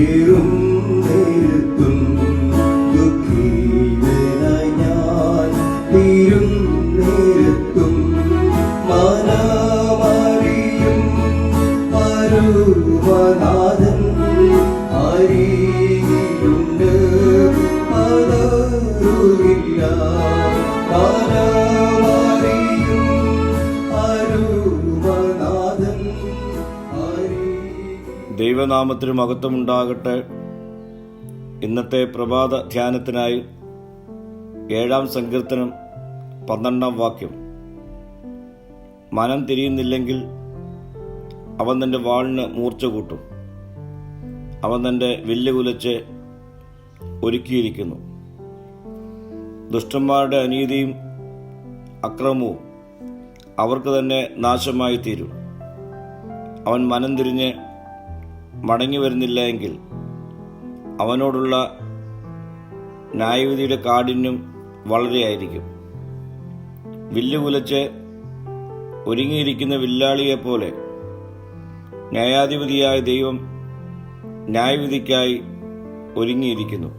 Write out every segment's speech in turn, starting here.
ഏറും നേരത്തും ദുഃഖിതനായി ഞാൻ തീരും നേരത്തും മനമറിയും അരുമനാഥൻ അരികിലുണ്ട്, പതറുകില്ല. മനമറിയും അരുമനാഥൻ ദൈവനാമത്തിന് മഹത്വമുണ്ടാകട്ടെ. ഇന്നത്തെ പ്രഭാത ധ്യാനത്തിനായി 7-ാം സങ്കീർത്തനം 12-ാം വാക്യം. മനം തിരിയുന്നില്ലെങ്കിൽ അവൻ തൻ്റെ വാളിന് മൂർച്ച കൂട്ടും, അവൻ തൻ്റെ വില്ല് കുലച്ച് ഒരുക്കിയിരിക്കുന്നു. ദുഷ്ടന്മാരുടെ അനീതിയും അക്രമവും അവർക്ക് തന്നെ നാശമായി തീരും. അവൻ മനം തിരിഞ്ഞ് മടങ്ങി വരുന്നില്ല എങ്കിൽ അവനോടുള്ള ന്യായവിധിയുടെ കാഠിന്യം വളരെയായിരിക്കും. വില്ല് കുലച്ച് ഒരുങ്ങിയിരിക്കുന്ന വില്ലാളിയെപ്പോലെ ന്യായാധിപതിയായ ദൈവം ന്യായവിധിക്കായി ഒരുങ്ങിയിരിക്കുന്നു.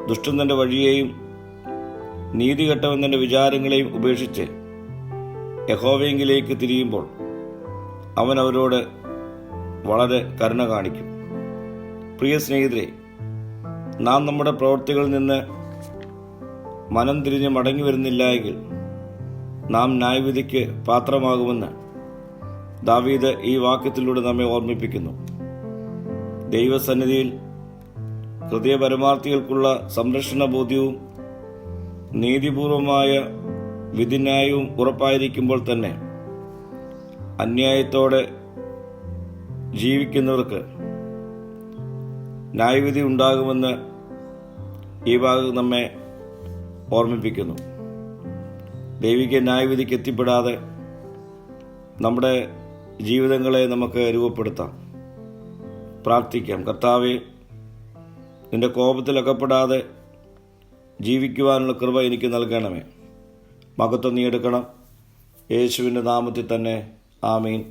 ദുഷ്ടൻ തൻ്റെ വഴിയെയും നീതികെട്ടവൻ തൻ്റെ വിചാരങ്ങളെയും ഉപേക്ഷിച്ച് യഹോവയെങ്കിലേക്ക് തിരിയുമ്പോൾ അവൻ അവരോട് വളരെ കരുണ കാണിക്കും. പ്രിയ സ്നേഹിതരെ, നാം നമ്മുടെ പ്രവൃത്തികളിൽ നിന്ന് മനം തിരിഞ്ഞ് മടങ്ങി വരുന്നില്ല എങ്കിൽ നാം ന്യായവിധിക്ക് പാത്രമാകുമെന്ന് ദാവീദ് ഈ വാക്യത്തിലൂടെ നമ്മെ ഓർമ്മിപ്പിക്കുന്നു. ദൈവസന്നിധിയിൽ ഹൃദയപരമാർത്ഥികൾക്കുള്ള സംരക്ഷണ ബോധ്യവും നീതിപൂർവമായ വിധിന്യായവും ഉറപ്പായിരിക്കുമ്പോൾ തന്നെ അന്യായത്തോടെ ജീവിക്കുന്നവർക്ക് ന്യായവിധി ഉണ്ടാകുമെന്ന് ഈ ഭാഗം നമ്മെ ഓർമ്മിപ്പിക്കുന്നു. ദൈവിക ന്യായവിധിക്ക് എത്തിപ്പെടാതെ നമ്മുടെ ജീവിതങ്ങളെ നമുക്ക് രൂപപ്പെടുത്താം. പ്രാർത്ഥിക്കാം. കർത്താവേ, നിന്റെ കോപത്തിൽ അകപ്പെടാതെ ജീവിക്കുവാനുള്ള കൃപ എനിക്ക് നൽകണമേ. മഹത്വം നീ എടുക്കണം. യേശുവിൻ്റെ നാമത്തിൽ തന്നെ. ആമീൻ.